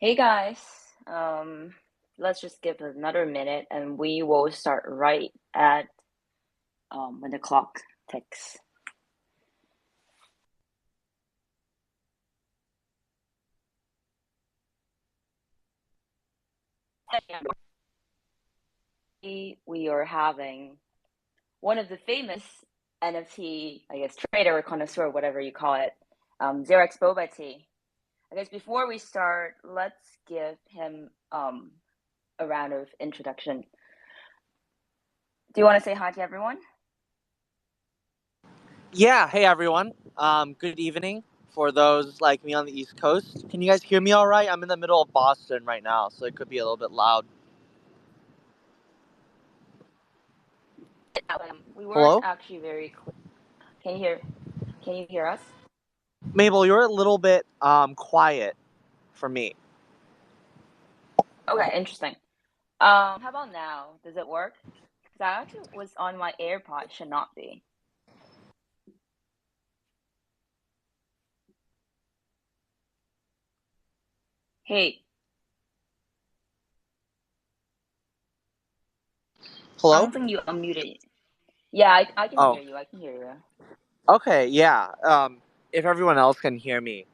Hey guys, um, let's just give it another minute and we will start right at when the clock ticks. We are having one of the famous NFT, I guess, trader or connoisseur, whatever you call it, 0x Boba. I guess before we start, let's give him a round of introduction. Do you want to say hi to everyone? Yeah, hey everyone. Good evening for those like me on the East Coast. Can you guys hear me all right? I'm in the middle of Boston right now, so it could be a little bit loud. We weren't Hello? actually very clear. Can you hear us? Mabel, you're a little bit quiet for me. Okay, interesting. How about now? Does it work? Because I actually was on my AirPod, should not be. Hey, I Hello? don't think you unmuted. Yeah, I can Oh, hear you. I can hear you. okay, yeah. If everyone else can hear me.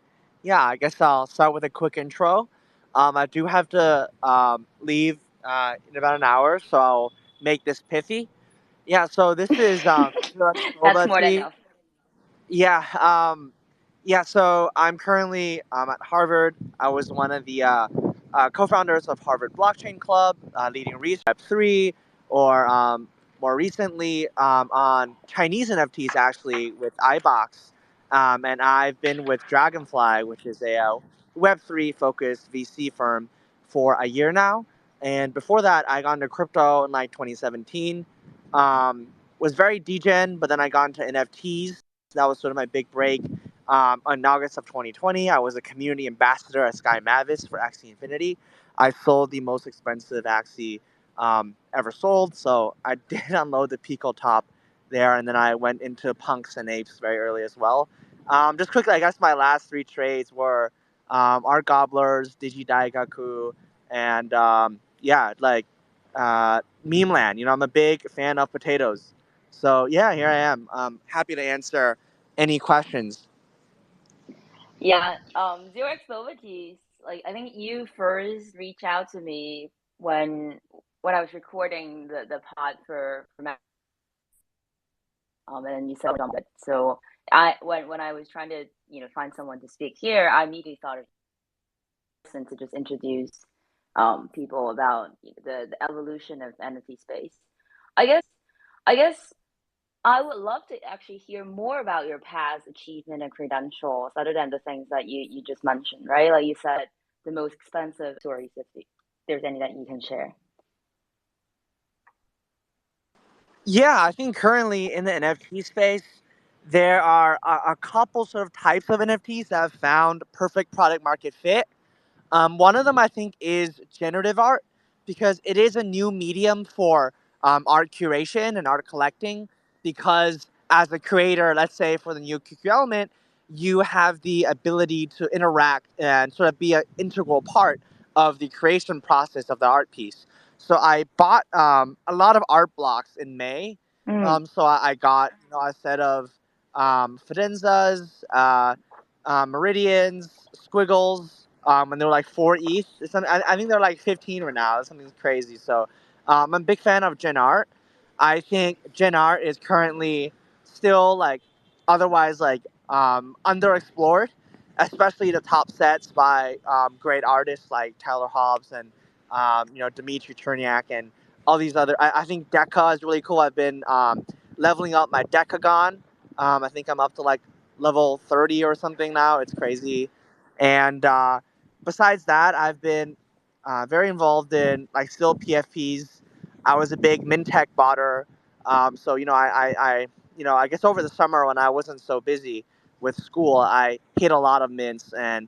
Yeah, I guess I'll start with a quick intro. I do have to leave in about an hour, so I'll make this pithy. Yeah, so this is That's Boba more than Tea. enough. Yeah, so I'm currently at Harvard. I was one of the co-founders of Harvard Blockchain Club, leading research Web3, or more recently on Chinese NFTs actually with iBox. And I've been with Dragonfly, which is a Web3 focused VC firm, for a year now. And before that, I got into crypto in like 2017. Was very degen, but then I got into NFTs. That was sort of my big break. In August of 2020, I was a community ambassador at Sky Mavis for Axie Infinity. I sold the most expensive Axie ever sold, so I did unload the Pico top there, and then I went into Punks and Apes very early as well. Just quickly, I guess my last three trades were Art Gobblers, Digi Daigaku, and Meme Land. I'm a big fan of potatoes. So yeah, here I am. Happy to answer any questions. Yeah, 0x like I think you first reached out to me when I was recording the pod for and then you said on it. So when I was trying to find someone to speak here, I immediately thought of person to just introduce people about the evolution of NFT space. I guess I guess I would love to actually hear more about your past achievement and credentials other than the things that you just mentioned, right? Like you said, the most expensive stories, if there's any that you can share. Yeah, I think currently in the NFT space, there are a couple sort of types of NFTs that have found perfect product market fit. One of them I think is generative art because it is a new medium for art curation and art collecting. Because as a creator, let's say for the new QQ element, you have the ability to interact and sort of be an integral part of the creation process of the art piece. So I bought a lot of art blocks in May. Mm. So I got a set of Fidenzas, meridians, squiggles, and they were like 4 ETH. I think they're like 15 right now. Something crazy. So I'm a big fan of Gen Art. I think Gen Art is currently still like otherwise like underexplored, especially the top sets by great artists like Tyler Hobbs and Dmitry Cherniak and all these other. I think Deca is really cool. I've been leveling up my Decagon. I think I'm up to like level 30 or something now. It's crazy. And besides that, I've been very involved in like still PFPs. I was a big Mintech botter. So I guess over the summer when I wasn't so busy with school, I hit a lot of mints and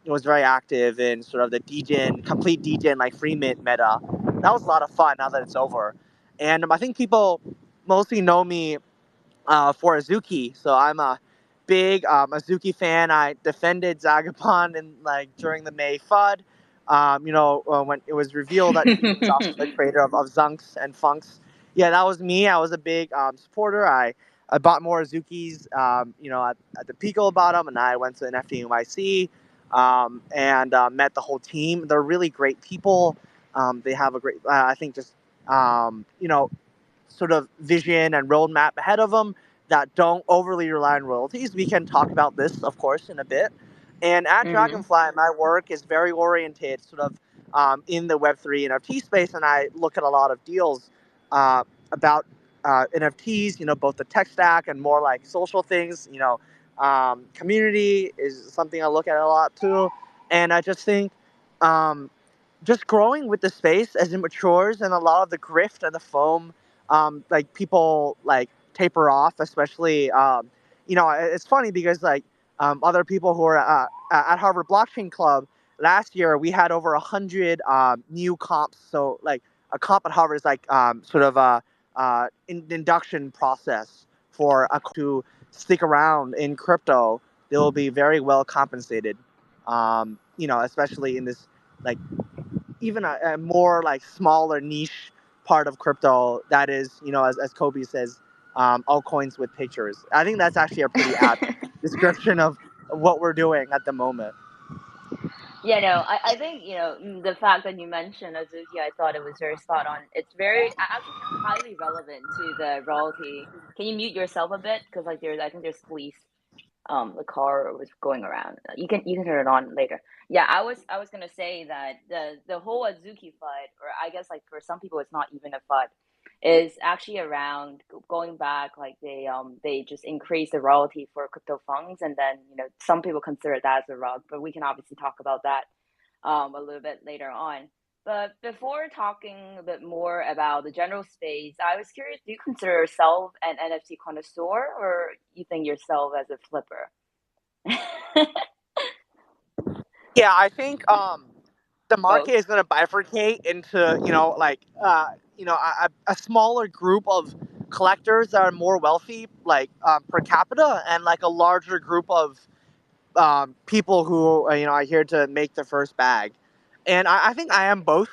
was very active in sort of the degen, complete degen like free mint meta. That was a lot of fun. Now that it's over, and I think people mostly know me for Azuki. So I'm a big Azuki fan. I defended Zagabond in like during the May FUD. When it was revealed that he was also the creator of Zunks and Funks. Yeah, that was me. I was a big supporter. I bought more Azukis, at the Pico about them, and I went to NFT NYC and met the whole team. They're really great people. They have a great, I think, just sort of vision and roadmap ahead of them that don't overly rely on royalties. We can talk about this, of course, in a bit. And at Dragonfly, my work is very oriented sort of in the Web3 NFT space, and I look at a lot of deals about NFTs, both the tech stack and more like social things. Community is something I look at a lot too. And I just think just growing with the space as it matures and a lot of the grift and the foam, like people like taper off, especially, it's funny because like other people who are at Harvard Blockchain Club last year, we had over 100 new comps. So like a comp at Harvard is like sort of a induction process for a to stick around in crypto. They will be very well compensated, especially in this like even a more like smaller niche part of crypto that is, as Kobe says, altcoins with pictures. I think that's actually a pretty apt description of what we're doing at the moment. Yeah, no, I think, the fact that you mentioned Azuki, I thought it was very spot on. It's very, actually highly relevant to the royalty. Can you mute yourself a bit? Because like I think there's police, the car was going around. You can turn it on later. Yeah, I was gonna say that the whole Azuki FUD, or I guess like for some people it's not even a FUD, is actually around going back, like they just increase the royalty for crypto funds, and then some people consider that as a rug, but we can obviously talk about that a little bit later on. But before talking a bit more about the general space, I was curious, do you consider yourself an NFT connoisseur, or you think yourself as a flipper? Yeah, I think the market Both. is going to bifurcate into a smaller group of collectors that are more wealthy, like per capita, and like a larger group of people who are here to make the first bag. And I think I am both,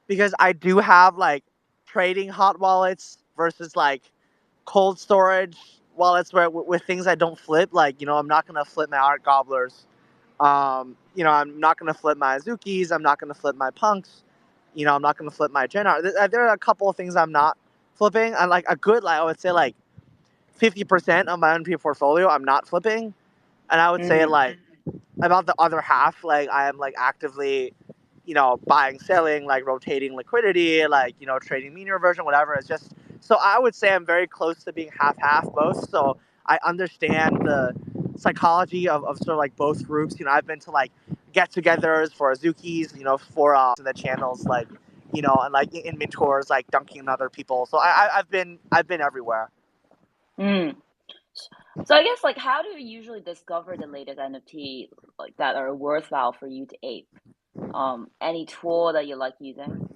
because I do have like trading hot wallets versus like cold storage wallets where with things I don't flip. Like, I'm not gonna flip my art gobblers. I'm not gonna flip my Azukis. I'm not gonna flip my punks. I'm not gonna flip my Gen art. There are a couple of things I'm not flipping. And like a good, like I would say like 50% of my NP portfolio I'm not flipping. And I would say Mm. like about the other half, like I am like actively, buying, selling, like rotating liquidity, like, trading mean reversion, whatever. It's just, so I would say I'm very close to being half both. So I understand the psychology of sort of like both groups. I've been to like get-togethers for Azukis, for in the channels, like, and like in mentors, like dunking on other people. So I've been everywhere. Mm. So I guess like how do you usually discover the latest NFT like that are worthwhile for you to ape? Any tool that you like using?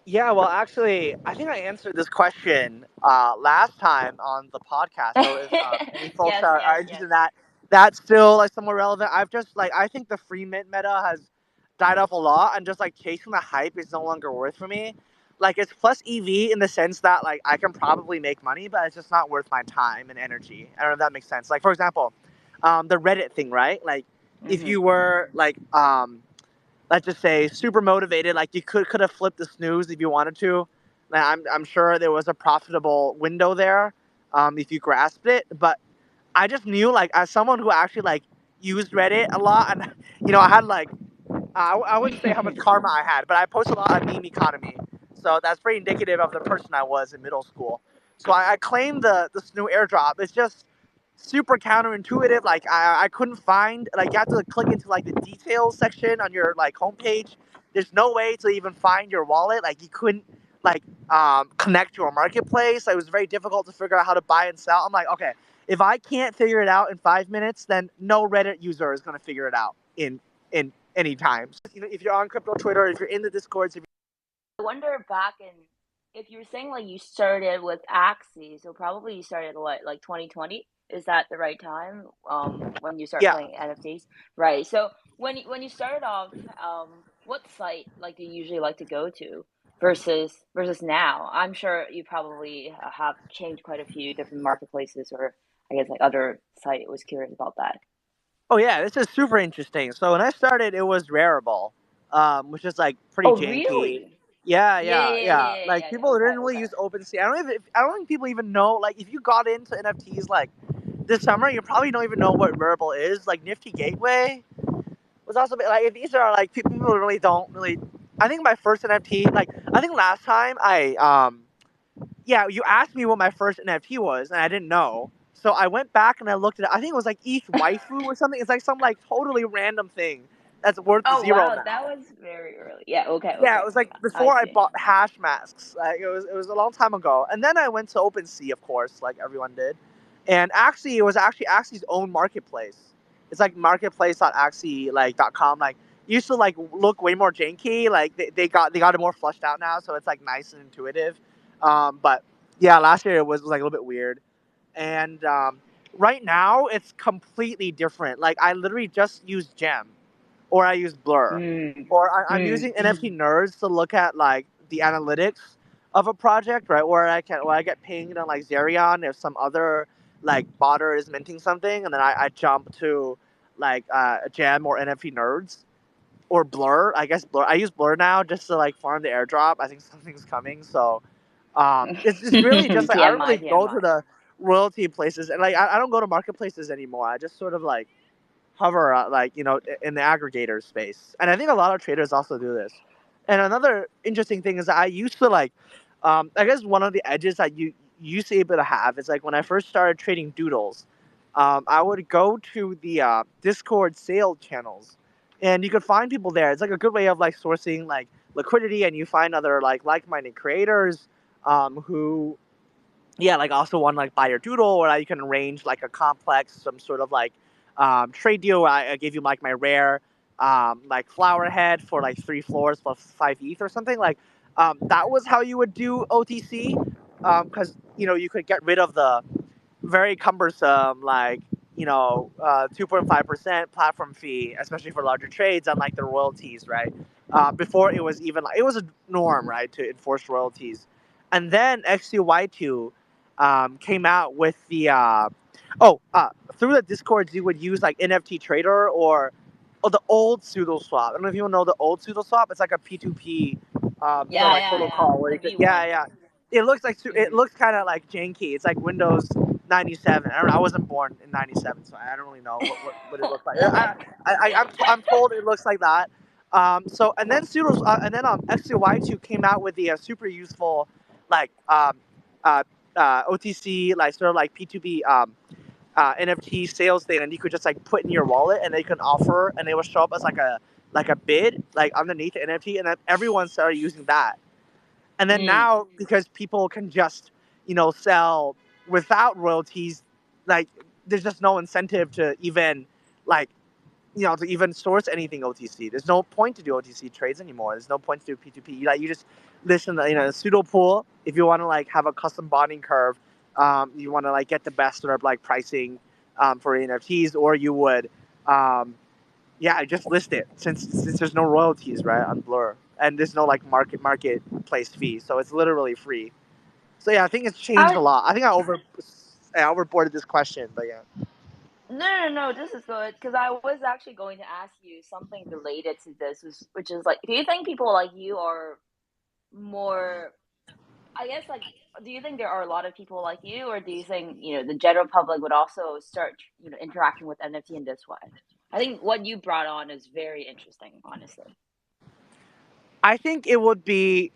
Yeah, well, actually, I think I answered this question last time on the podcast. So if any folks Yes, are yes, interested yes. in that, that's still like somewhat relevant. I've just like I think the free mint meta has died off a lot, and just like chasing the hype is no longer worth for me. Like it's plus EV in the sense that like I can probably make money, but it's just not worth my time and energy. I don't know if that makes sense. Like for example, the Reddit thing, right? Like if Mm-hmm. you were like let's just say super motivated, like you could have flipped the snooze if you wanted to. Like, I'm sure there was a profitable window there, if you grasped it. But I just knew, like, as someone who actually like used Reddit a lot, and I had like I wouldn't say how much karma I had, but I posted a lot on meme economy, so that's pretty indicative of the person I was in middle school. So I claimed the snoo airdrop. It's just super counterintuitive. Like I couldn't find, like you have to click into like the details section on your like homepage. There's no way to even find your wallet. Like you couldn't like connect to a marketplace. It was very difficult to figure out how to buy and sell. I'm like, okay, if I can't figure it out in 5 minutes, then no Reddit user is gonna figure it out in any time. If you're on crypto Twitter, if you're in the discords, I wonder back in if you're saying like you started with Axie, so probably you started what, like 2020? Is that the right time? When you start Yeah. playing NFTs, right? So when you started off, what site like do you usually like to go to versus now? I'm sure you probably have changed quite a few different marketplaces, or I guess like other site. Was curious about that. Oh yeah, this is super interesting. So when I started, it was Rarible, which is like pretty Oh, janky. really? Yeah, Yeah, yeah, yeah, yeah. yeah, Like yeah, yeah. people Okay, didn't really okay. use OpenSea. I don't think people even know. Like if you got into NFTs like this summer, you probably don't even know what Rarible is. Like Nifty Gateway was also like these are like people really don't really. I think my first NFT, like I think last time yeah, you asked me what my first NFT was, and I didn't know. So I went back and I looked at it. I think it was like ETH waifu or something. It's like some like totally random thing that's worth Oh, zero wow, that now. was very early. Yeah, okay, Yeah, it okay. was like I before I see. bought hash masks. Like it was a long time ago. And then I went to OpenSea, of course, like everyone did. And Axie, it was actually Axie's own marketplace. It's like marketplace.axie like .com. Like used to like look way more janky. Like they got it more flushed out now, so it's like nice and intuitive. But yeah, last year it was like a little bit weird. And right now it's completely different. Like I literally just use Gem, or I use Blur, Mm, or I'm mm. using NFT Nerds to look at like the analytics of a project, right? Where I get pinged on like Zerion if some other like botter is minting something, and then I jump to like Gem or NFT Nerds or Blur. I guess Blur. I use Blur now just to like farm the airdrop. I think something's coming, so it's really just like I don't TMI, really go to TMI. the royalty places, and like I don't go to marketplaces anymore. I just sort of like hover like in the aggregator space, and I think a lot of traders also do this. And another interesting thing is that I used to like I guess one of the edges that you used to be able to have is like when I first started trading doodles, I would go to the Discord sale channels, and you could find people there. It's like a good way of like sourcing like liquidity, and you find other like-minded creators who yeah, like also want to like buy your doodle, or you can arrange like a complex, some sort of like trade deal. I give you like my rare like flower head for like 3 floors plus 5 ETH or something. Like that was how you would do OTC, because you could get rid of the very cumbersome 2.5% platform fee, especially for larger trades, unlike the royalties, right? Before it was even like it was a norm, right, to enforce royalties, and then XUY2 came out with the through the discords you would use like NFT Trader or the old pseudo swap. I don't know if you know the old pseudo swap. It's like a P2P sort of Yeah, like yeah, yeah. protocol where The you could V1. it looks like it Mm-hmm. looks kind of like janky. It's like Windows 97. I don't know. I wasn't born in 97, so I don't really know what it looks like. Okay. I'm told it looks like that. So and then pseudo and then XUY2 came out with the super useful like uh, OTC like sort of like P2P NFT sales thing, and you could just like put in your wallet, and they can offer, and it will show up as like a bid like underneath the NFT, and then everyone started using that. And then Mm. now, because people can just sell without royalties, like there's just no incentive to even like to even source anything OTC. There's no point to do OTC trades anymore. There's no point to do P2P. You just listen to a pseudo pool if you want to like have a custom bonding curve. You want to like get the best sort of like pricing for NFTs, or you would yeah, just list it since there's no royalties, right, on Blur, and there's no like marketplace fee, so it's literally free. So yeah, I think it's changed I a lot. I think I overboarded this question, but yeah. No, no, no, this is good because I was actually going to ask you something related to this, which is like, do you think people like you are more, I guess, like, do you think there are a lot of people like you, or do you think, the general public would also start, interacting with NFT in this way? I think what you brought on is very interesting, honestly. I think it would be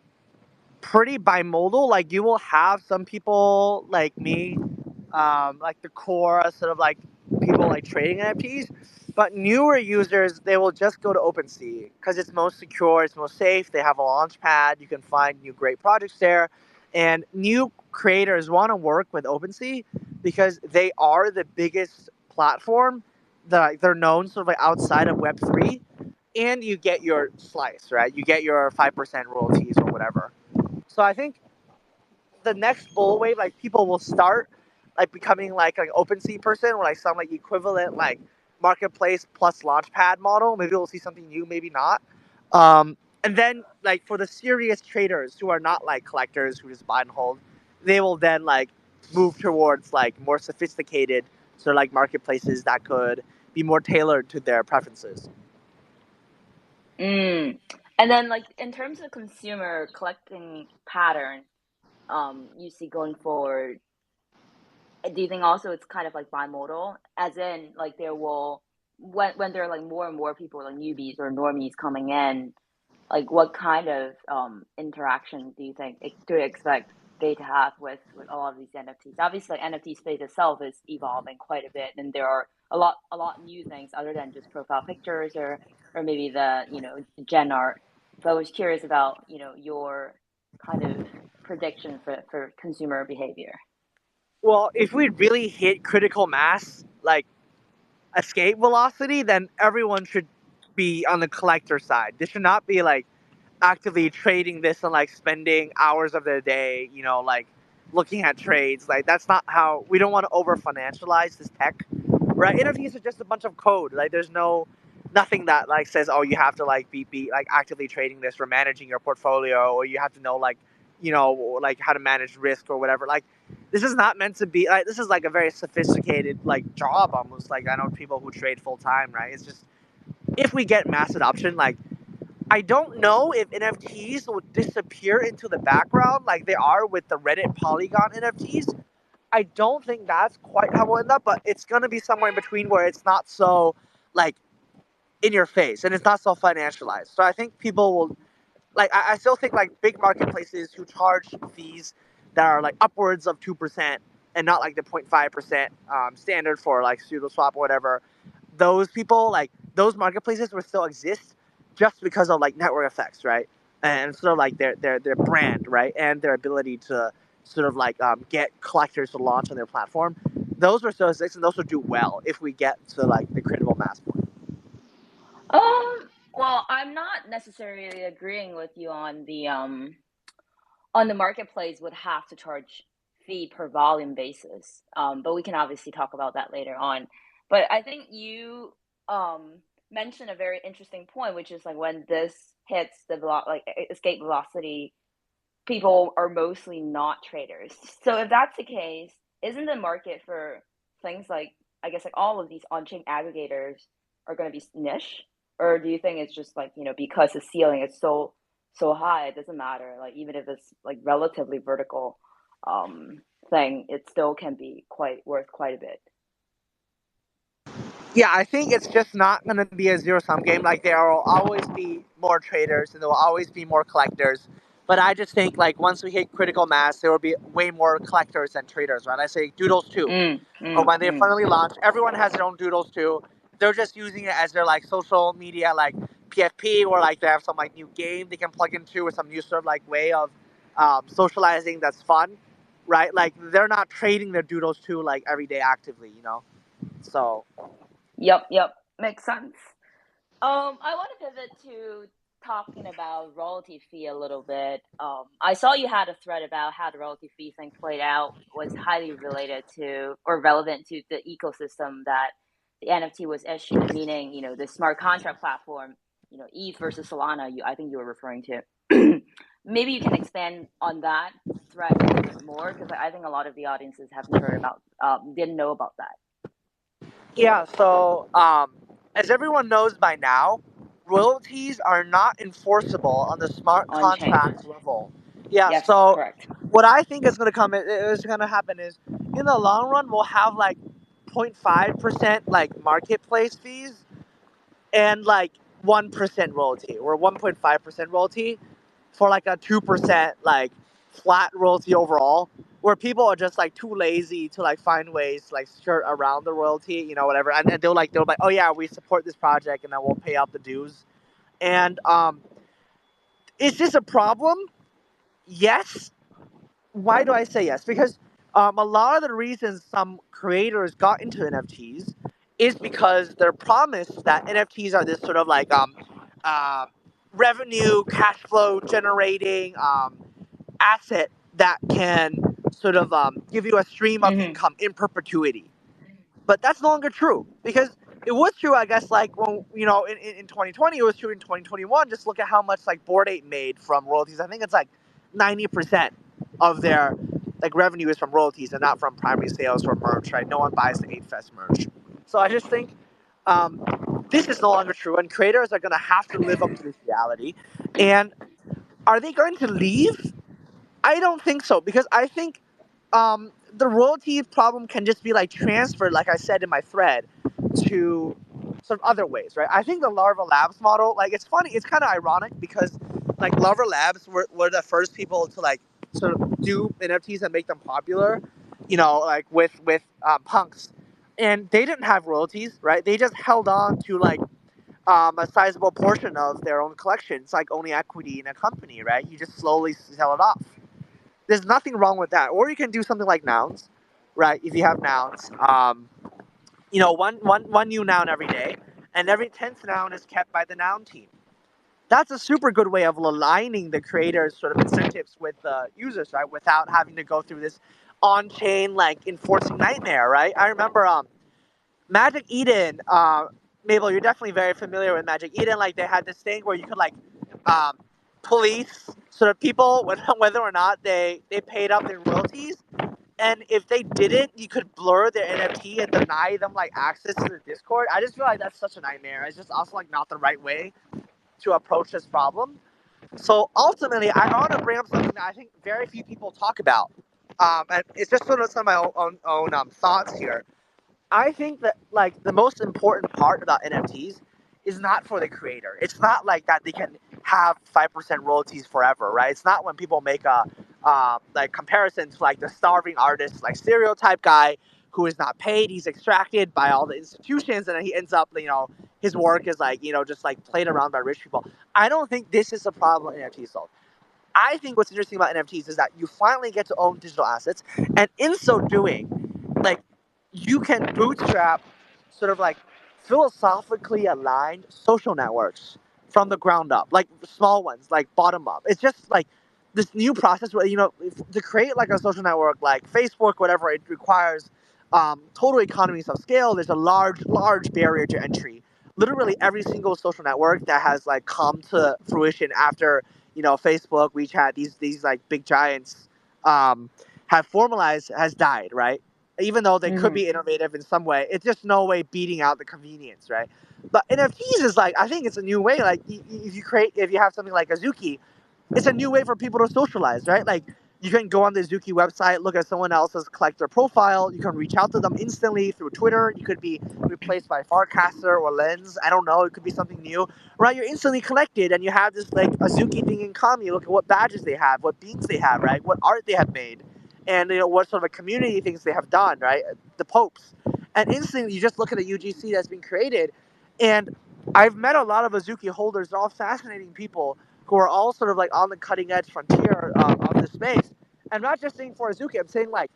pretty bimodal. Like you will have some people like me, like the core sort of like people like trading NFTs, but newer users they will just go to OpenSea because it's most secure, it's most safe. They have a launch pad. You can find new great projects there, and new creators want to work with OpenSea because they are the biggest platform that they're known sort of like outside of Web3, and you get your slice, right? You get your 5% royalties or whatever. So I think the next bull wave, like people will start like becoming like an OpenSea person or like some like equivalent like marketplace plus launchpad model. Maybe we'll see something new, maybe not. And then like for the serious traders who are not like collectors who just buy and hold, they will then like move towards like more sophisticated sort of like marketplaces that could be more tailored to their preferences. And then like in terms of consumer collecting pattern, you see going forward, do you think also it's kind of like bimodal, as in like there will when there are like more and more people like newbies or normies coming in, like what kind of interaction do you think do you expect they to have with a lot of these NFTs? Obviously, NFT space itself is evolving quite a bit, and there are a lot new things other than just profile pictures or maybe the gen art. So I was curious about your kind of prediction for consumer behavior. Well, if we really hit critical mass, like escape velocity, then everyone should be on the collector side. They should not be like actively trading this and like spending hours of their day, like looking at trades. Like that's not how we don't want to over financialize this tech, right? NFTs are just a bunch of code. Like there's nothing that like says, oh, you have to like be like actively trading this or managing your portfolio, or you have to know like like how to manage risk or whatever. Like this is not meant to be like, this is like a very sophisticated like job almost. Like I know people who trade full time, right? It's just if we get mass adoption, like I don't know if NFTs will disappear into the background like they are with the Reddit Polygon NFTs. I don't think that's quite how we'll end up, but it's going to be somewhere in between where it's not so like in your face and it's not so financialized. So I think people will like, I still think like big marketplaces who charge fees that are like upwards of 2% and not like the 0.5% standard for like pseudo swap or whatever. Those people, like those marketplaces will still exist just because of like network effects, right? And sort of like their brand, right? And their ability to sort of like get collectors to launch on their platform. Those will still exist and those will do well if we get to like the critical mass point. Well, I'm not necessarily agreeing with you on the marketplace would have to charge fee per volume basis. But we can obviously talk about that later on. But I think you mentioned a very interesting point, which is like when this hits the escape velocity, people are mostly not traders. So if that's the case, isn't the market for things like, I guess like all of these on-chain aggregators are going to be niche? Or do you think it's just like, because the ceiling is so high, it doesn't matter. Like even if it's like relatively vertical thing, it still can be worth quite a bit. Yeah, I think it's just not going to be a zero-sum game. Like there will always be more traders and there will always be more collectors. But I just think like once we hit critical mass, there will be way more collectors than traders, right? I say Doodles too. Or when they finally launch, everyone has their own Doodles too. They're just using it as their like social media, like PFP, or like they have some like new game they can plug into or some new sort of like way of socializing that's fun, right? Like they're not trading their Doodles too like every day actively, So. Yep, makes sense. I want to pivot to talking about royalty fee a little bit. I saw you had a thread about how the royalty fee thing played out was highly related to or relevant to the ecosystem that the NFT was issued, meaning, the smart contract platform, ETH versus Solana, I think you were referring to. Maybe you can expand on that thread a little bit more, because I think a lot of the audiences haven't heard about, didn't know about that. Yeah, so as everyone knows by now, royalties are not enforceable on the smart On-chain. contract level. Yeah, Yes, so correct. what I think is going to happen is in the long run we'll have like 0.5% like marketplace fees and like 1% royalty or 1.5% royalty for like a 2% like flat royalty overall, where people are just like too lazy to like find ways to like skirt around the royalty, whatever, and they'll like, oh yeah, we support this project and then we'll pay out the dues. And is this a problem? Yes. Why do I say yes? Because a lot of the reasons some creators got into NFTs is because they're promised that NFTs are this sort of like revenue, cash flow generating asset that can sort of give you a stream of income in perpetuity. But that's no longer true, because it was true, I guess, like when, in 2020, it was true in 2021. Just look at how much like Bored Ape made from royalties. I think it's like 90% of their like revenue is from royalties and not from primary sales or merch, right? No one buys the 8fest merch. So I just think this is no longer true, and creators are going to have to live up to this reality. And are they going to leave? I don't think so, because I think the royalty problem can just be like transferred, like I said in my thread, to some other ways, right? I think the Larva Labs model, like, it's funny, it's kind of ironic, because like Larva Labs were the first people to like sort of do NFTs and make them popular, like with punks, and they didn't have royalties, right? They just held on to like a sizable portion of their own collection. It's like owning equity in a company, right? You just slowly sell it off. There's nothing wrong with that. Or you can do something like nouns, right? If you have nouns, one new noun every day, and every 10th noun is kept by the noun team. That's a super good way of aligning the creators' sort of incentives with the users, right? Without having to go through this on-chain like enforcing nightmare, right? I remember Magic Eden. Mabel, you're definitely very familiar with Magic Eden. Like, they had this thing where you could like police sort of people whether or not they paid up their royalties, and if they didn't, you could blur their NFT and deny them like access to the Discord. I just feel like that's such a nightmare. It's just also like not the right way to approach this problem. So ultimately, I want to bring up something that I think very few people talk about, and it's just sort of some of my own thoughts here. I think that like the most important part about NFTs is not for the creator. It's not like that they can have 5% royalties forever, right? It's not when people make a like comparison to like the starving artist, like stereotype guy who is not paid. He's extracted by all the institutions, and then he ends up, his work is like, just like played around by rich people. I don't think this is a problem NFTs solve. I think what's interesting about NFTs is that you finally get to own digital assets, and in so doing, like, you can bootstrap sort of like philosophically aligned social networks from the ground up, like small ones, like bottom up. It's just like this new process where, to create like a social network like Facebook, whatever, it requires total economies of scale. There's a large barrier to entry. Literally every single social network that has like come to fruition after, Facebook, WeChat, these like big giants have formalized has died, right? Even though they could be innovative in some way, it's just no way beating out the convenience, right? But NFTs is like, I think it's a new way. Like, if you have something like Azuki, it's a new way for people to socialize, right? Like, you can go on the Azuki website, look at someone else's collector profile. You can reach out to them instantly through Twitter. You could be replaced by Farcaster or Lens. I don't know. It could be something new, right? You're instantly connected, and you have this like Azuki thing in common. You look at what badges they have, what beans they have, right? What art they have made, and what sort of a community things they have done, right? The popes, and instantly you just look at the UGC that's been created, and I've met a lot of Azuki holders. They're all fascinating people who are all sort of like on the cutting edge frontier of the space. I'm not just saying for Azuki. I'm saying like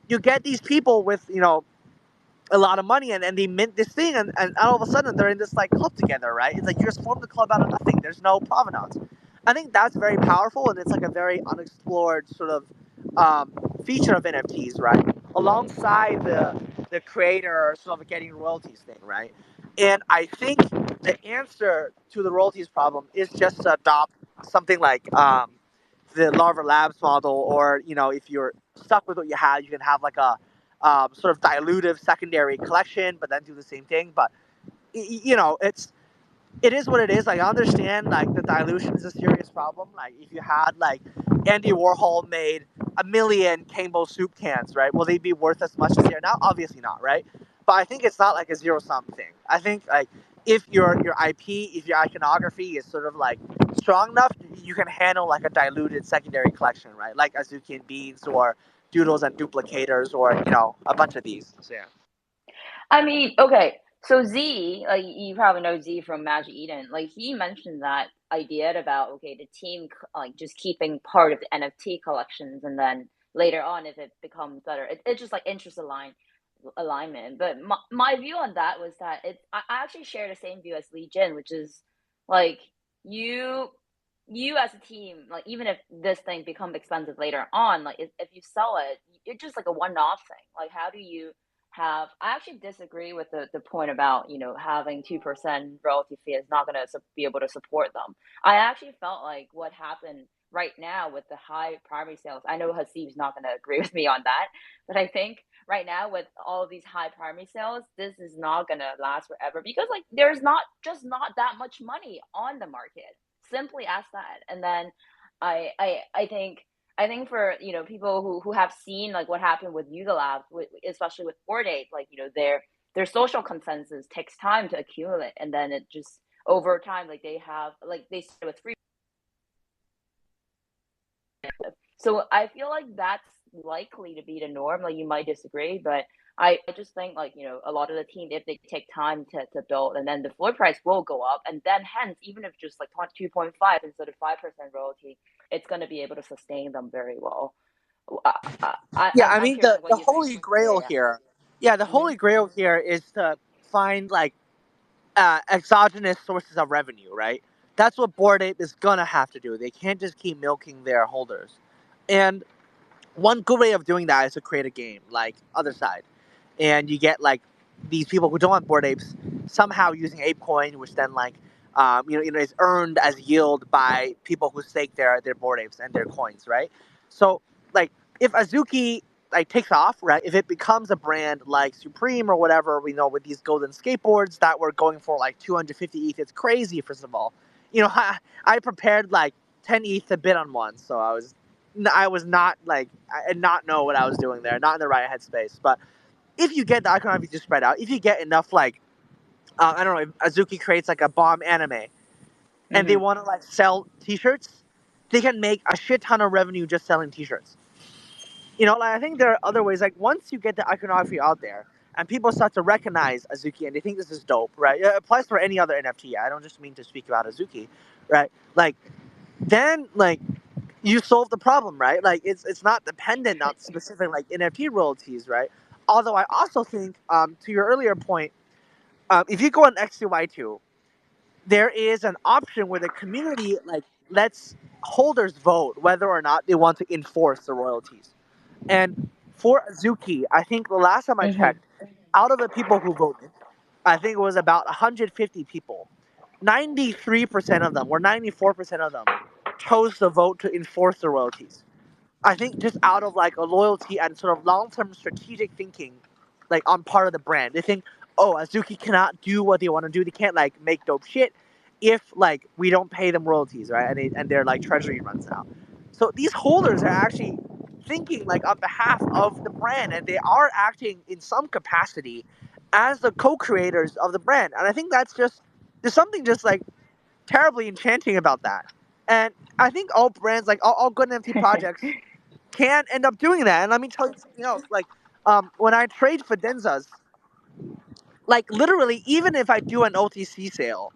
you get these people with a lot of money, and they mint this thing, and all of a sudden they're in this like club together, right? It's like you just formed the club out of nothing. There's no provenance. I think that's very powerful, and it's like a very unexplored sort of feature of NFTs, right? Alongside the creator sort of getting royalties thing, right? And I think the answer to the royalties problem is just to adopt something like the Larva Labs model, or if you're stuck with what you had, you can have like a sort of dilutive secondary collection, but then do the same thing. But it is what it is. Like, I understand like the dilution is a serious problem. Like, if you had like Andy Warhol made 1,000,000 Campbell soup cans, right? Will they be worth as much as they are now? Obviously not, right? But I think it's not like a zero sum thing. I think like if your IP, if your iconography is sort of like strong enough, you can handle like a diluted secondary collection, right? Like Azuki and Beans, or Doodles and Duplicators, or a bunch of these. So yeah. I mean, okay, so Z, like you probably know Z from Magic Eden, like he mentioned that idea about, okay, the team like just keeping part of the NFT collections, and then later on if it becomes better, it's just like alignment. But my view on that was that I actually share the same view as Lee Jin, which is like you you as a team, like even if this thing becomes expensive later on, like if you sell it, it's just like a one-off thing. Like how do you have? I actually disagree with the point about having 2% royalty fee is not going to be able to support them. I actually felt like what happened right now with the high primary sales. I know Hasib's not going to agree with me on that, but I think right now with all of these high primary sales, this is not going to last forever because like there's not that much money on the market. Simply as that. And then I think for people who have seen like what happened with Yuga Labs, especially with Bored Ape, like their social consensus takes time to accumulate, and then it just over time like they started with free. So I feel like that's likely to be the norm. Like you might disagree, but I just think like a lot of the team, if they take time to build, and then the floor price will go up, and then hence even if just like 2.5 instead of 5% royalty, it's going to be able to sustain them very well. Yeah, I I'm mean curious the on what the you think. holy grail Yeah, here. Yeah, the yeah. holy grail here is to find like exogenous sources of revenue, right? That's what Bored Ape is gonna have to do. They can't just keep milking their holders. And one good way of doing that is to create a game like Other Side, and you get like these people who don't want Bored Apes somehow using ApeCoin, which then like is earned as yield by people who stake their Bored Apes and their coins, right? So like if Azuki like takes off, right? If it becomes a brand like Supreme or whatever, we know with these golden skateboards that were going for like 250 ETH, it's crazy. First of all, I prepared like 10 ETH to bid on one, so I was not like I did not know what I was doing there, not in the right headspace. But if you get the iconography to spread out, if you get enough like I don't know, if Azuki creates like a bomb anime and they Hmm. want to like sell T-shirts, they can make a shit ton of revenue just selling T-shirts. Like I think there are other ways. Like once you get the iconography out there and people start to recognize Azuki and they think this is dope, right? It applies for any other NFT. I don't just mean to speak about Azuki, right? Like then like you solve the problem, right? Like it's not dependent on specific like NFT royalties, right? Although I also think, to your earlier point, if you go on X2Y2, there is an option where the community like lets holders vote whether or not they want to enforce the royalties. And for Azuki, I think the last time I Hmm. checked, out of the people who voted, I think it was about 150 people. 93% of them, or 94% of them, chose to vote to enforce the royalties. I think just out of like a loyalty and sort of long-term strategic thinking, like on part of the brand, they think, oh, Azuki cannot do what they want to do. They can't like make dope shit if like we don't pay them royalties, right? And their like treasury runs out. So these holders are actually thinking like on behalf of the brand, and they are acting in some capacity as the co-creators of the brand. And I think that's just there's something just like terribly enchanting about that. And I think all brands, like all good NFT projects, can end up doing that. And let me tell you something else. Like, when I trade for Denzas, like literally, even if I do an OTC sale,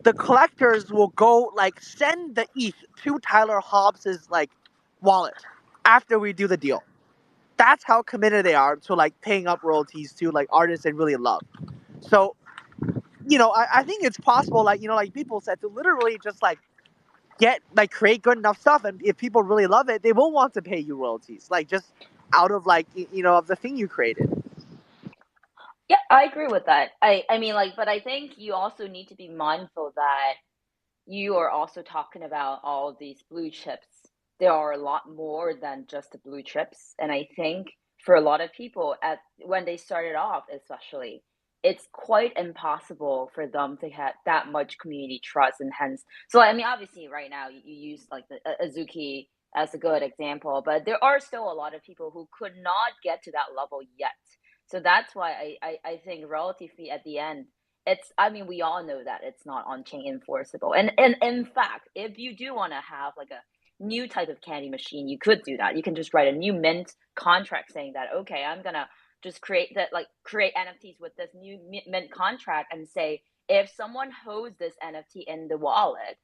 the collectors will go like send the ETH to Tyler Hobbs's like wallet after we do the deal. That's how committed they are to like paying up royalties to like artists they really love. So, I think it's possible, like, like people said, to literally just like create good enough stuff, and if people really love it, they will want to pay you royalties, like just out of like of the thing you created. Yeah, I agree with that. I mean like, but I think you also need to be mindful that you are also talking about all of these blue chips. There are a lot more than just the blue chips. And I think for a lot of people at when they started off, especially, it's quite impossible for them to have that much community trust and hence so I mean obviously right now you use like the Azuki as a good example, but there are still a lot of people who could not get to that level yet. So that's why I think royalty fee at the end it's I mean we all know that it's not on chain enforceable, and in fact if you do want to have like a new type of candy machine you could do that. You can just write a new mint contract saying that okay I'm gonna just create NFTs with this new mint contract and say if someone holds this NFT in the wallet,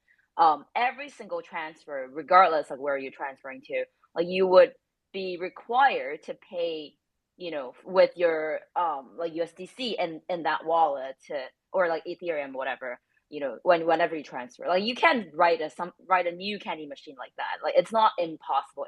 every single transfer regardless of where you're transferring to, like you would be required to pay with your like USDC in that wallet to or like Ethereum whatever whenever you transfer. Like you can write a new candy machine like that. Like it's not impossible.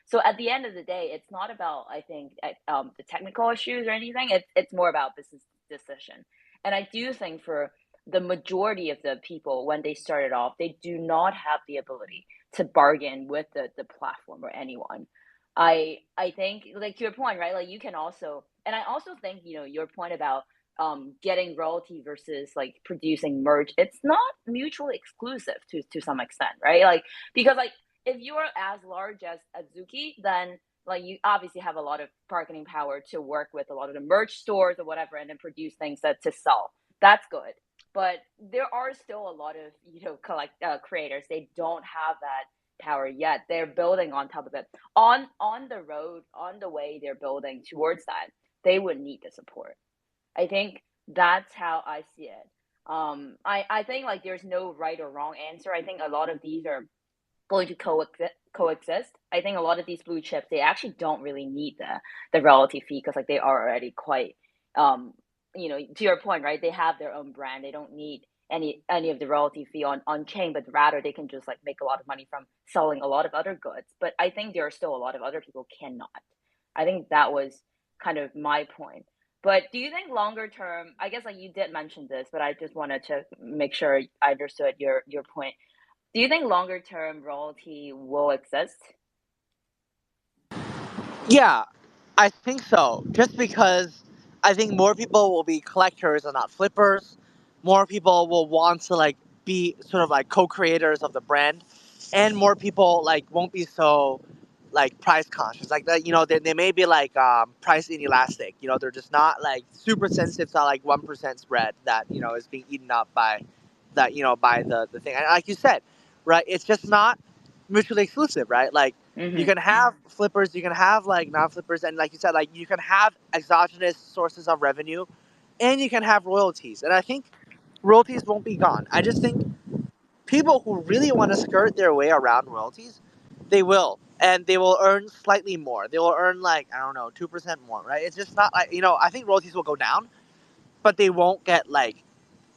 So at the end of the day, it's not about, I think, the technical issues or anything. It's more about business decision. And I do think for the majority of the people, when they started off, they do not have the ability to bargain with the platform or anyone. I think, like, to your point, right? Like you can also, and I also think, your point about getting royalty versus like producing merch, it's not mutually exclusive to some extent, right? Like, because like if you're as large as Azuki, then like you obviously have a lot of bargaining power to work with a lot of the merch stores or whatever, and then produce things to sell. That's good. But there are still a lot of creators. They don't have that power yet. They're building on top of it. On the road, on the way they're building towards that, they would need the support. I think that's how I see it. I think like there's no right or wrong answer. I think a lot of these are going to coexist. I think a lot of these blue chips, they actually don't really need the royalty fee, because like they are already quite, to your point, right? They have their own brand. They don't need any of the royalty fee on chain, but rather they can just like make a lot of money from selling a lot of other goods. But I think there are still a lot of other people cannot. I think that was kind of my point. But do you think longer term, I guess like you did mention this, but I just wanted to make sure I understood your point. Do you think longer term royalty will exist? Yeah, I think so. Just because I think more people will be collectors and not flippers. More people will want to like be sort of like co-creators of the brand, and more people like won't be so like price conscious. Like that, they may be like price inelastic. They're just not like super sensitive to like 1% spread that is being eaten up by that by the thing. And like you said, right? It's just not mutually exclusive, right? Like you Mm-hmm. can have flippers, you can have like non-flippers, and like you said, like you can have exogenous sources of revenue, and you can have royalties. And I think royalties won't be gone. I just think people who really want to skirt their way around royalties, they will, and they will earn slightly more. They will earn like, I don't know, 2% more, right? It's just not like I think royalties will go down, but they won't get like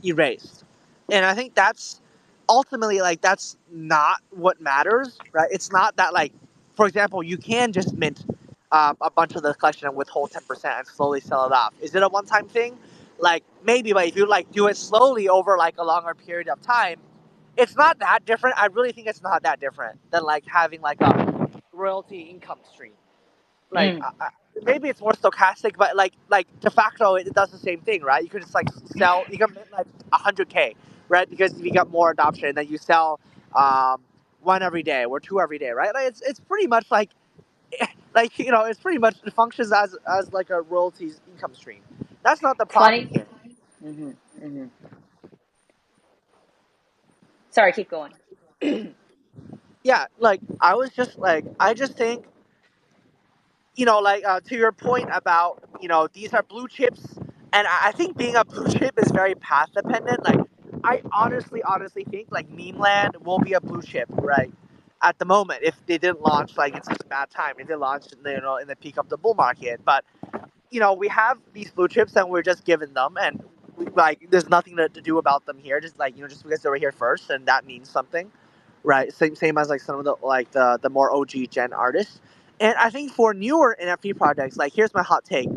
erased. And I think that's ultimately like that's not what matters, right? It's not that like, for example, you can just mint a bunch of the collection and withhold 10% and slowly sell it off. Is it a one-time thing? Like maybe, but if you like do it slowly over like a longer period of time, it's not that different. I really think it's not that different than like having like a royalty income stream. Like Mm. maybe it's more stochastic, but like de facto it does the same thing, right? You could just like sell, you can mint like 100K, right? Because you get more adoption, and then you sell one every day or two every day, right? Like it's pretty much like it's pretty much, it functions as like a royalties income stream. That's not the problem Funny. here. Mm-hmm. Mm-hmm. Sorry, keep going. Yeah, like I just think to your point about these are blue chips, and I think being a blue chip is very path dependent. Like I honestly think like meme land will be a blue chip, right, at the moment, if they didn't launch like it's such a bad time, if they launched in the peak of the bull market. But we have these blue chips and we're just giving them, and like there's nothing to do about them here, just like just because they were here first, and that means something, right? Same as like some of the like the more OG gen artists. And I think for newer NFT projects, like here's my hot take.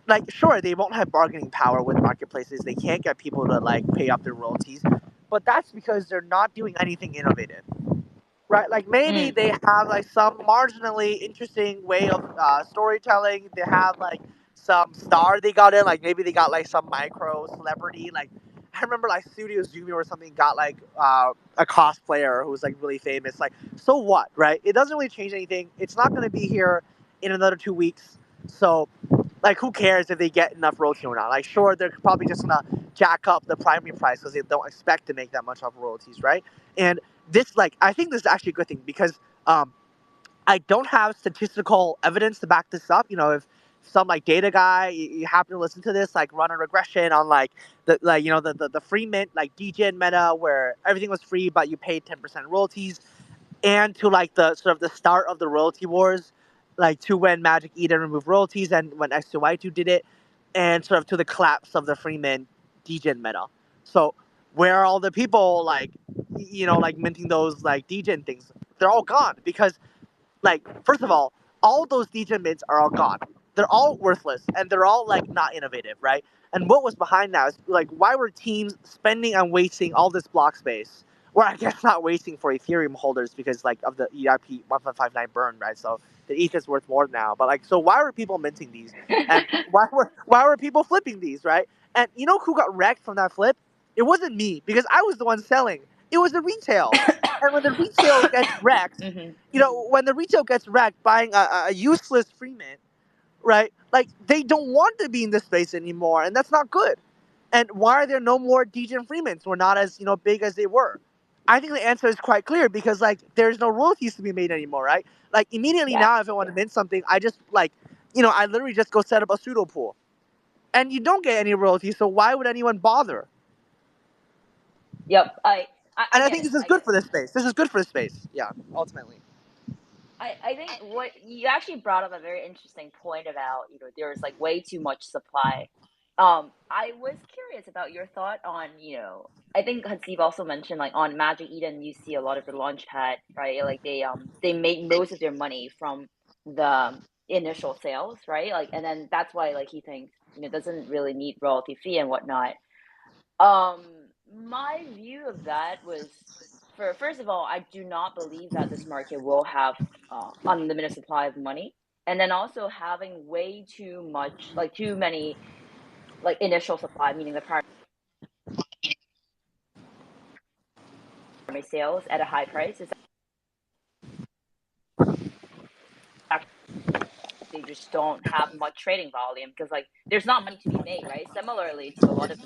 Like sure, they won't have bargaining power with marketplaces. They can't get people to like pay up their royalties. But that's because they're not doing anything innovative. Right? Like maybe Mm. they have like some marginally interesting way of storytelling. They have like some star they got in. Like maybe they got like some micro celebrity. Like I remember like Studio Zumi or something got like a cosplayer who was like really famous. Like so what, right? It doesn't really change anything. It's not going to be here in another 2 weeks. So like who cares if they get enough royalty or not? Like sure, they're probably just gonna jack up the primary price because they don't expect to make that much of royalties, right? And this like I think this is actually a good thing because I don't have statistical evidence to back this up. If some like data guy, you happen to listen to this, like run a regression on like the free mint like DGen meta where everything was free but you paid 10% royalties, and to like the sort of the start of the royalty wars, like to when Magic Eden removed royalties and when X2Y2 did it, and sort of to the collapse of the free mint DGen meta. So where are all the people like, like minting those like degen things? They're all gone because, like, first of all those degen mints are all gone. They're all worthless and they're all like not innovative, right? And what was behind that is like, why were teams spending and wasting all this block space? Or I guess not wasting for Ethereum holders because like of the EIP 1.59 burn, right? So the ETH is worth more now. But like, so why were people minting these? And why were people flipping these, right? And you know who got wrecked from that flip? It wasn't me because I was the one selling. It was the retail. And when the retail gets wrecked, when the retail gets wrecked buying a useless free mint, right? Like they don't want to be in this space anymore, and that's not good. And why are there no more degen free mints? We're not as big as they were. I think the answer is quite clear because like there's no royalties to be made anymore, right? Like immediately now, if I want to mint something, I just like I literally just go set up a pseudo pool, and you don't get any royalties. So why would anyone bother? Yep, I think this is good for this space. This is good for the space. Yeah, ultimately. I think what you actually brought up a very interesting point about there's like way too much supply. I was curious about your thought on I think Steve also mentioned like on Magic Eden you see a lot of the launchpad, right? Like they make most of their money from the initial sales, right? Like and then that's why like he thinks doesn't really need royalty fee and whatnot. My view of that was first of all, I do not believe that this market will have unlimited supply of money, and then also having way too much, like too many, like initial supply, meaning the primary sales at a high price is actually they just don't have much trading volume because like there's not money to be made, right? Similarly to a lot of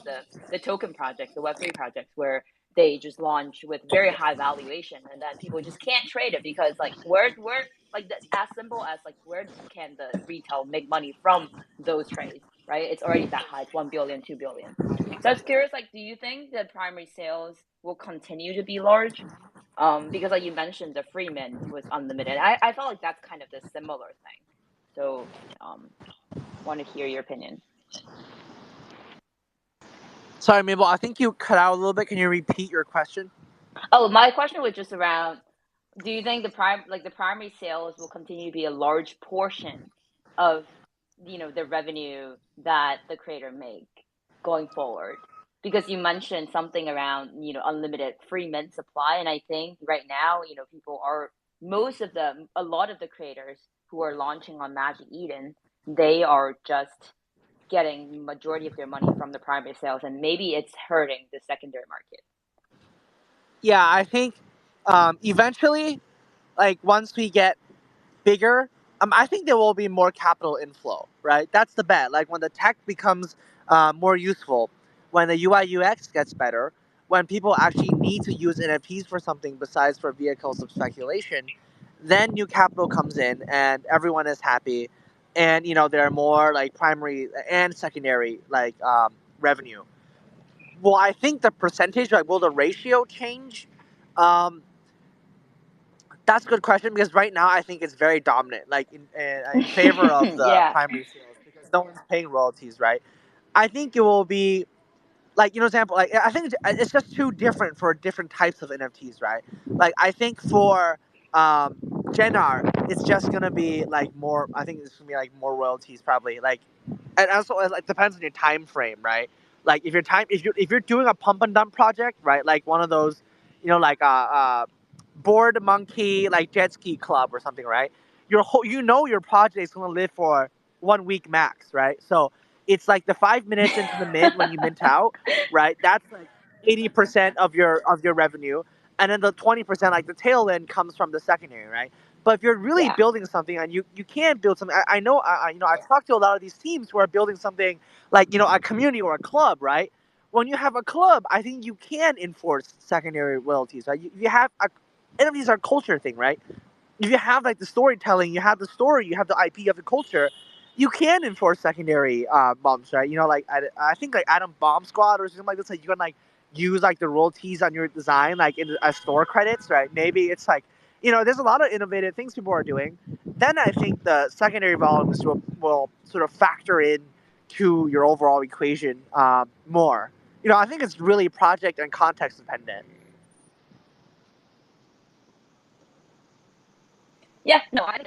the token projects, the Web3 projects, where they just launch with very high valuation and then people just can't trade it because like where like as simple as like where can the retail make money from those trades, right? It's already that high. It's 1 billion, 2 billion. So I was curious, like, do you think the primary sales will continue to be large? Because like you mentioned, the free mint was unlimited. I felt like that's kind of the similar thing. So, want to hear your opinion. Sorry, Mabel, I think you cut out a little bit. Can you repeat your question? Oh, my question was just around, do you think the primary sales will continue to be a large portion of, the revenue that the creator make going forward? Because you mentioned something around, unlimited free mint supply. And I think right now, a lot of the creators who are launching on Magic Eden, they are just getting majority of their money from the primary sales, and maybe it's hurting the secondary market. Yeah, I think eventually, like once we get bigger, I think there will be more capital inflow, right? That's the bet. Like when the tech becomes more useful, when the UI UX gets better, when people actually need to use NFTs for something besides for vehicles of speculation, then new capital comes in and everyone is happy, and there are more like primary and secondary like revenue. Well, I think the percentage, like, will the ratio change? Um, that's a good question because right now I think it's very dominant, like in favor of the primary sales because no one's paying royalties, right? I think it will be like example, like I think it's just too different for different types of NFTs, right? Like I think for Gen R, it's just gonna be like more. I think it's gonna be like more royalties probably. Like, and also it like depends on your time frame, right? Like if you're doing a pump and dump project, right? Like one of those, like board monkey like jet ski club or something, right? Your project is gonna live for 1 week max, right? So it's like the 5 minutes into the mint when you mint out, right? That's like 80% of your revenue, and then the 20%, like the tail end, comes from the secondary, right? But if you're really building something and you can build something, I know I've talked to a lot of these teams who are building something like a community or a club, right? When you have a club, I think you can enforce secondary royalties, right? You have NFTs are a culture thing, right? If you have like the storytelling, you have the story, you have the IP of the culture, you can enforce secondary bumps, right? Like I think like Atom Bomb Squad or something like this, like you can like use like the royalties on your design like as store credits, right? Maybe it's like there's a lot of innovative things people are doing. Then I think the secondary volumes will sort of factor in to your overall equation more. I think it's really project and context dependent. Yeah, no, I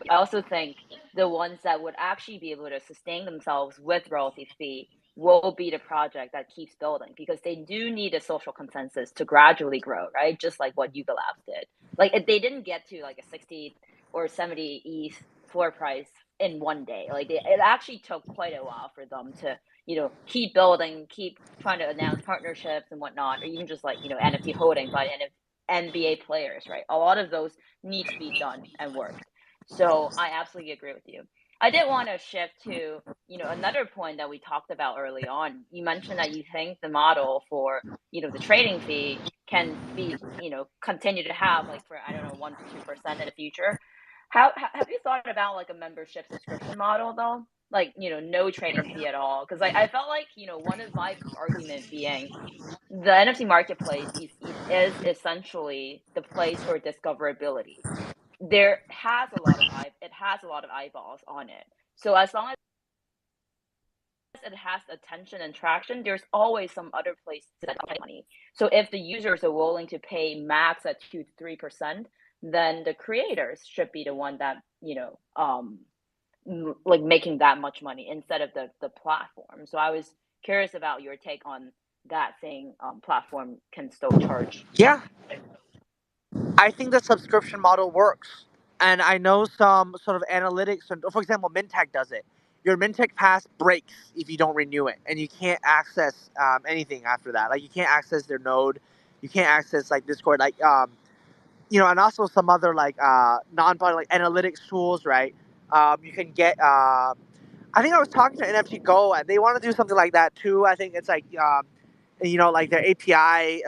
also think the ones that would actually be able to sustain themselves with royalty fee will be the project that keeps building, because they do need a social consensus to gradually grow, right? Just like what Yuga Labs did. Like, if they didn't get to like a 60 or 70 ETH floor price in one day. Like, it actually took quite a while for them to, keep building, keep trying to announce partnerships and whatnot, or even just like, NFT holding by NBA players, right? A lot of those need to be done and worked. So I absolutely agree with you. I did want to shift to, another point that we talked about early on. You mentioned that you think the model for, the trading fee can be, continue to have like for, I don't know, 1 to 2% in the future. How have you thought about like a membership subscription model though? Like, no trading fee at all? Because I felt like, one of my argument being the NFT marketplace is essentially the place for discoverability. It has a lot of eyeballs on it. So as long as it has attention and traction, there's always some other place to spend money. So if the users are willing to pay max at 2 to 3%, then the creators should be the one that like making that much money instead of the platform. So I was curious about your take on that thing. Platform can still charge. Yeah, I think the subscription model works. And I know some sort of analytics, and for example, Mintech does it. Your Mintech pass breaks if you don't renew it, and you can't access anything after that. Like, you can't access their node, you can't access like Discord, like and also some other like non-public like analytics tools, right? You can get. I think I was talking to NFT Go, and they want to do something like that too. I think it's like like their API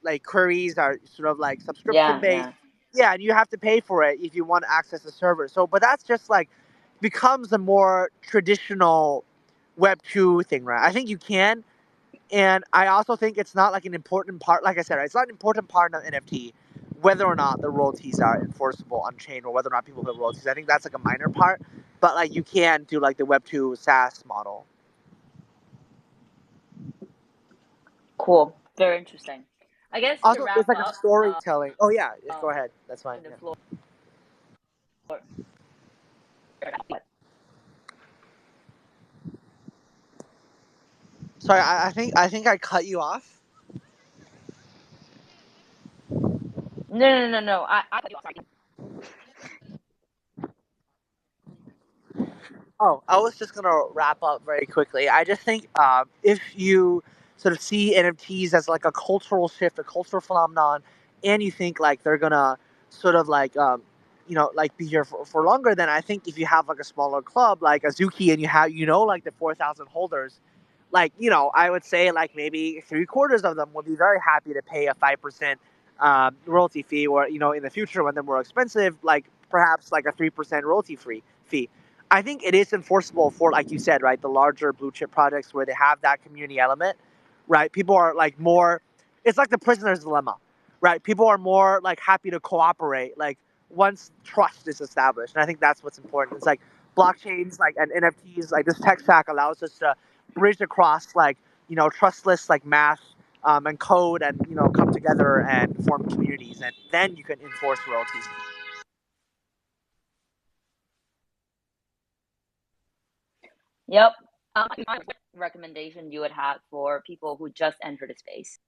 like queries are sort of like subscription based. Yeah. Yeah, and you have to pay for it if you want to access the server. So, but that's just like becomes a more traditional Web 2 thing, right? I think you can, and I also think it's not like an important part. Like I said, right, it's not an important part of NFT whether or not the royalties are enforceable on chain or whether or not people pay royalties. I think that's like a minor part, but like you can do like the Web 2 SaaS model. Cool. Very interesting. I guess to Also, wrap it's like a up, storytelling. Oh yeah, go ahead. That's fine. the Yeah. floor. Sorry, I think I cut you off. No. Oh, I was just gonna wrap up very quickly. I just think if you sort of see NFTs as like a cultural shift, a cultural phenomenon, and you think like they're gonna sort of like like be here for longer, then I think if you have like a smaller club like Azuki and you have like the 4,000 holders, like I would say like maybe 3/4 of them would be very happy to pay a 5% royalty fee, or in the future when they're more expensive, like perhaps like a 3% royalty free fee. I think it is enforceable for, like you said, right, the larger blue chip projects where they have that community element, right? People are like more, it's like the prisoner's dilemma, right? People are more like happy to cooperate, like once trust is established. And I think that's what's important. It's like blockchains, like and NFTs, like this tech stack allows us to bridge across like, trustless like math and code and, come together and form communities. And then you can enforce royalties. Yep. My recommendation you would have for people who just entered the space?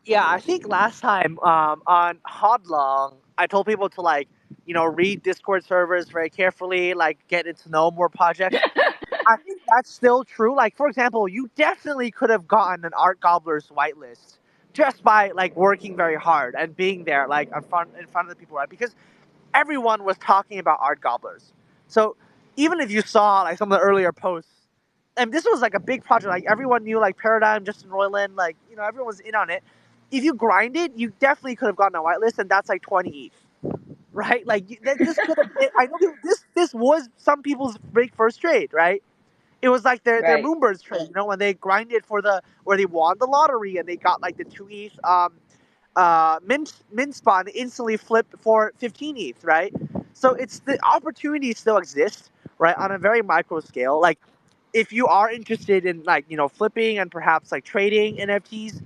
Yeah, I think last time on Hodlong, I told people to like, read Discord servers very carefully, like getting to know more projects. I think that's still true. Like, for example, you definitely could have gotten an Art Gobbler's whitelist just by like working very hard and being there, like in front of the people, right? Because everyone was talking about Art Gobblers. So even if you saw like some of the earlier posts, and this was like a big project, like everyone knew like Paradigm, Justin Roiland, like everyone was in on it. If you grinded, you definitely could have gotten a whitelist, and that's like 20 ETH, right? Like this could have. I know this was some people's big first trade, right? It was like their Right. Moonbirds trade, when they grinded for where they won the lottery and they got like the 2 ETH mint spot instantly flipped for 15 ETH, right? So it's the opportunity still exists, right? On a very micro scale. Like if you are interested in like, flipping and perhaps like trading NFTs,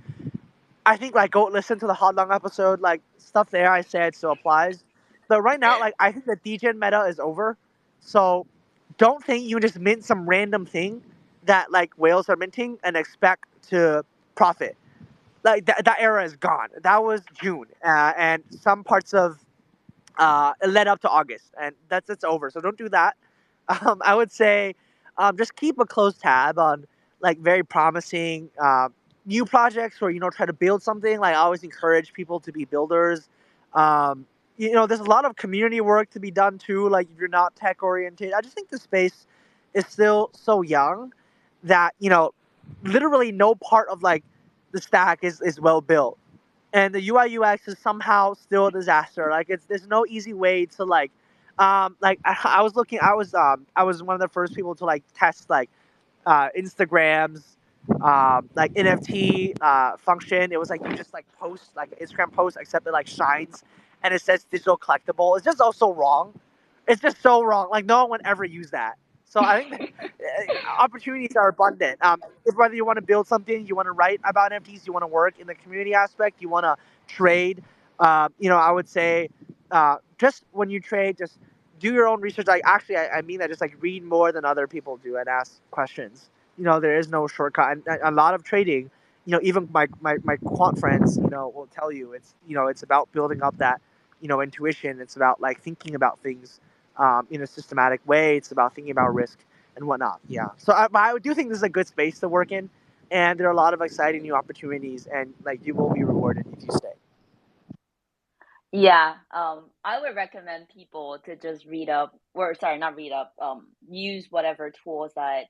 I think like go listen to the Hot Long episode. Like stuff there I said still applies. But right now, like I think the degen meta is over. So don't think you just mint some random thing that like whales are minting and expect to profit. Like that era is gone. That was June, and some parts of it led up to August, and it's over. So don't do that. I would say just keep a close tab on like very promising new projects, or try to build something. Like I always encourage people to be builders. There's a lot of community work to be done too. Like if you're not tech oriented, I just think the space is still so young that literally no part of like the stack is well built, and the UI UX is somehow still a disaster. Like there's no easy way to I was looking, I was one of the first people to like test like Instagram's like NFT function. It was like you just like post like an Instagram post, except it like shines and it says digital collectible. It's just also wrong. It's just so wrong. Like no one would ever use that. So I think opportunities are abundant. If whether you want to build something, you want to write about NFTs, you want to work in the community aspect, you want to trade. I would say just when you trade, just do your own research. Like actually, I mean that. Just like read more than other people do and ask questions. There is no shortcut, and a lot of trading. Even my quant friends, will tell you it's about building up that intuition. It's about like thinking about things in a systematic way. It's about thinking about risk and whatnot. Yeah. So I do think this is a good space to work in, and there are a lot of exciting new opportunities, and like you will be rewarded if you stay. Yeah, I would recommend people to just read up, or sorry, not read up, use whatever tools that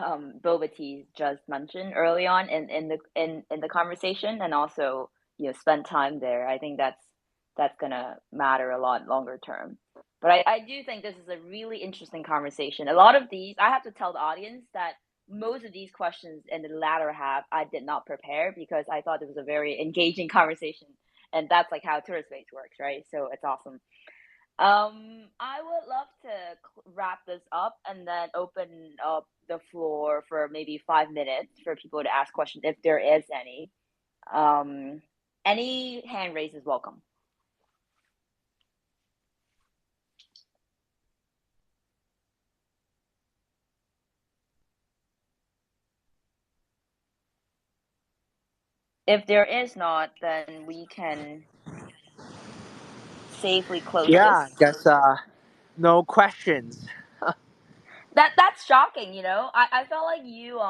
Boba T just mentioned early on in the conversation, and also spend time there. I think that's gonna matter a lot longer term. But I do think this is a really interesting conversation. A lot of these, I have to tell the audience that most of these questions in the latter half I did not prepare because I thought it was a very engaging conversation, and that's like how tourist space works, right? So it's awesome. I would love to wrap this up and then open up the floor for maybe 5 minutes for people to ask questions if there is any. Any hand raise is welcome. If there is not, then we can safely close Yeah, this. I guess no questions. That's shocking, I felt like you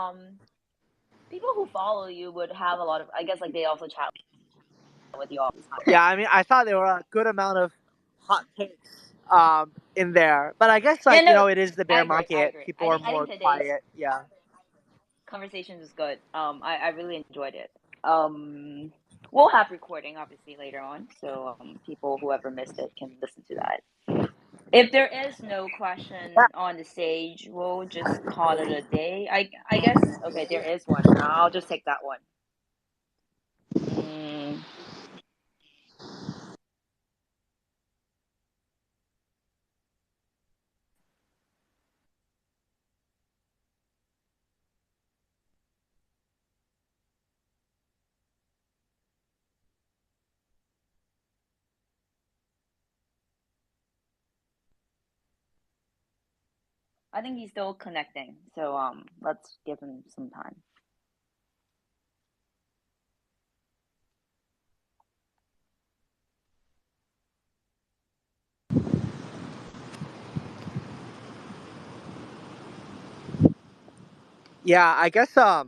people who follow you would have a lot of, I guess, like they also chat with you all the time. Yeah, I mean, I thought there were a good amount of hot takes in there, but I guess Yeah, like no, it is the I bear agree. market. People are I more think today's quiet. Yeah. conversation was good. I really enjoyed it. We'll have recording obviously later on, so people whoever missed it can listen to that. If there is no question on the stage, we'll just call it a day. I guess okay, there is one. I'll just take that one. I think he's still connecting, so let's give him some time. Yeah, I guess I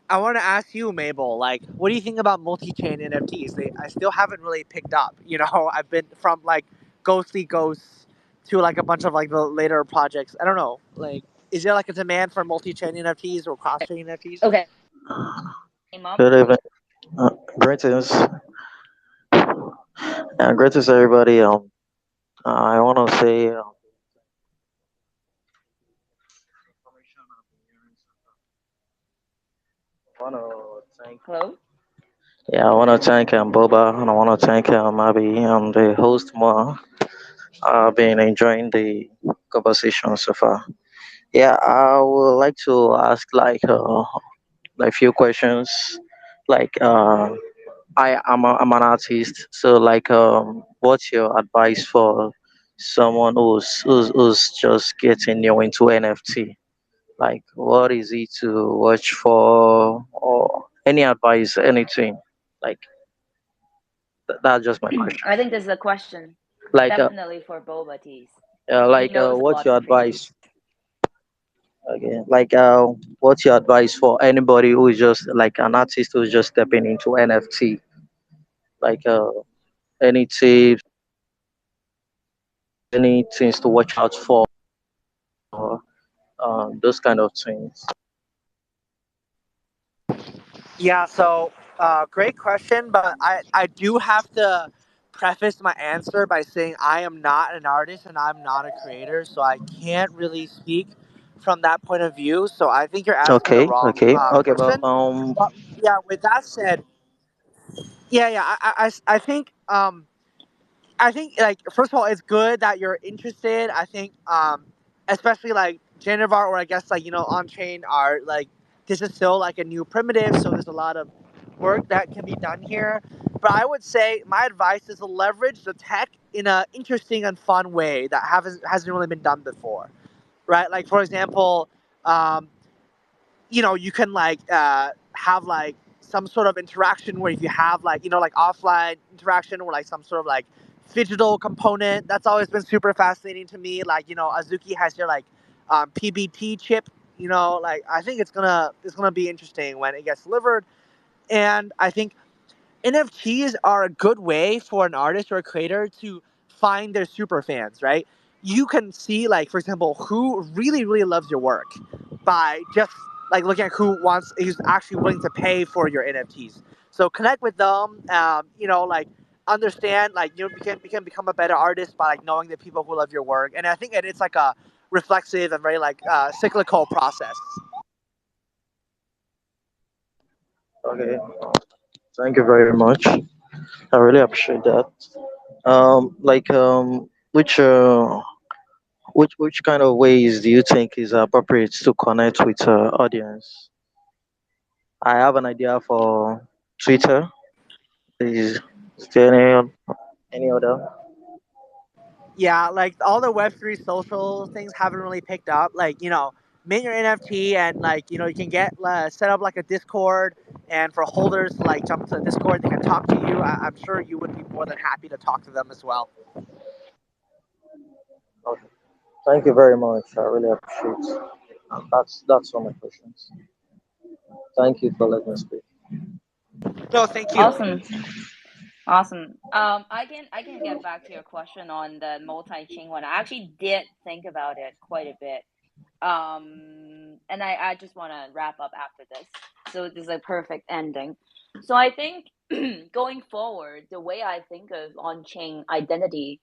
want to ask you, Mabel, like, what do you think about multi-chain NFTs? I still haven't really picked up. I've been from like ghostly ghosts to like a bunch of like the later projects. I don't know. Like, is there like a demand for multi-chain NFTs or cross-chain NFTs? Okay. Good evening. Greetings. Greetings, everybody. I want to say, Hello? I want to thank Boba, and I want to thank Abby, the host, MOOAR, I've been enjoying the conversation so far. Yeah, I would like to ask like few questions. Like I'm an artist, so what's your advice for someone who's just getting new into NFT? Like, what is it to watch for, or any advice, anything? Like, that's just my question. I think this is a question Like, definitely for Boba teas. He knows a what's lot your of things. advice? Okay, what's your advice for anybody who is just like an artist who's just stepping into NFT? Like, any tips, any things to watch out for, those kind of things. Yeah, so great question, but I do have to preface my answer by saying I am not an artist and I'm not a creator, so I can't really speak from that point of view. So I think you're asking the Okay, wrong okay, but person. But yeah, with that said, yeah, I think like first of all, it's good that you're interested. I think especially like generative art or I guess like on chain art, like this is still like a new primitive, so there's a lot of work that can be done here. But I would say my advice is to leverage the tech in a interesting and fun way that hasn't really been done before, right? Like for example, um, you can like have like some sort of interaction where if you have like like offline interaction or like some sort of like digital component, that's always been super fascinating to me. Like Azuki has your like PBT chip. Like I think it's gonna be interesting when it gets delivered, and I think NFTs are a good way for an artist or a creator to find their super fans, right? You can see, like, for example, who really, really loves your work by just like looking at who's actually willing to pay for your NFTs. So connect with them, like understand, like, you can become a better artist by like knowing the people who love your work. And I think it's like a reflexive and very like cyclical process. okay, thank you very much. I really appreciate that. Which kind of ways do you think is appropriate to connect with audience? I have an idea for Twitter. Is there any other? Yeah, like all the Web3 social things haven't really picked up. Like, mint your NFT and like, you can get set up like a Discord, and for holders to like jump to the Discord, they can talk to you. I'm sure you would be more than happy to talk to them as well. Okay. Thank you very much. I really appreciate. That's all my questions. Thank you for letting me speak. No, thank you. Awesome. Awesome. I can get back to your question on the multi-chain one. I actually did think about it quite a bit. And I just want to wrap up after this. So this is a perfect ending. So I think going forward, the way I think of on-chain identity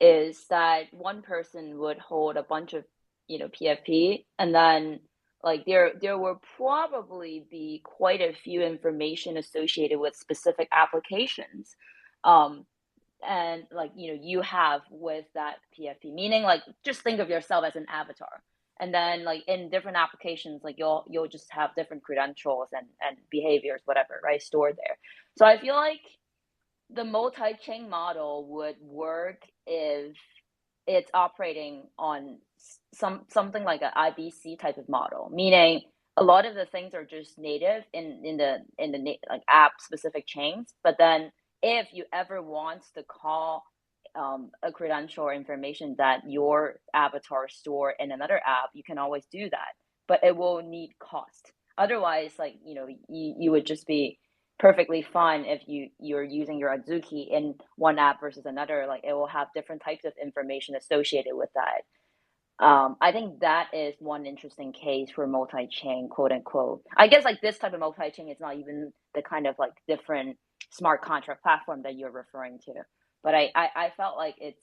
is that one person would hold a bunch of PFP, and then like there will probably be quite a few information associated with specific applications, um and like you have with that PFP, meaning like just think of yourself as an avatar, and then like in different applications, like you'll just have different credentials and behaviors, whatever, right, stored there. So I feel like the multi-chain model would work if it's operating on something like an IBC type of model, meaning a lot of the things are just native in the like app specific chains. But then if you ever wants to call a credential or information that your avatar store in another app, you can always do that, but it will need cost. Otherwise, like you would just be perfectly fine if you're using your Azuki in one app versus another. Like it will have different types of information associated with that. I think that is one interesting case for multi-chain, quote unquote. I guess like this type of multi-chain is not even the kind of like different smart contract platform that you're referring to. But I felt like it's,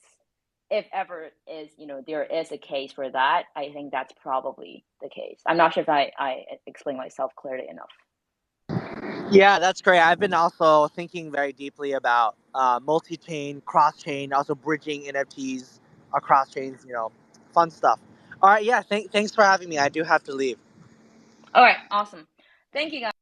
if ever is, there is a case for that, I think that's probably the case. I'm not sure if I explained myself clearly enough. Yeah, that's great. I've been also thinking very deeply about multi-chain, cross-chain, also bridging NFTs across chains, fun stuff. All right, yeah, thanks for having me. I do have to leave. All right, awesome. Thank you, guys.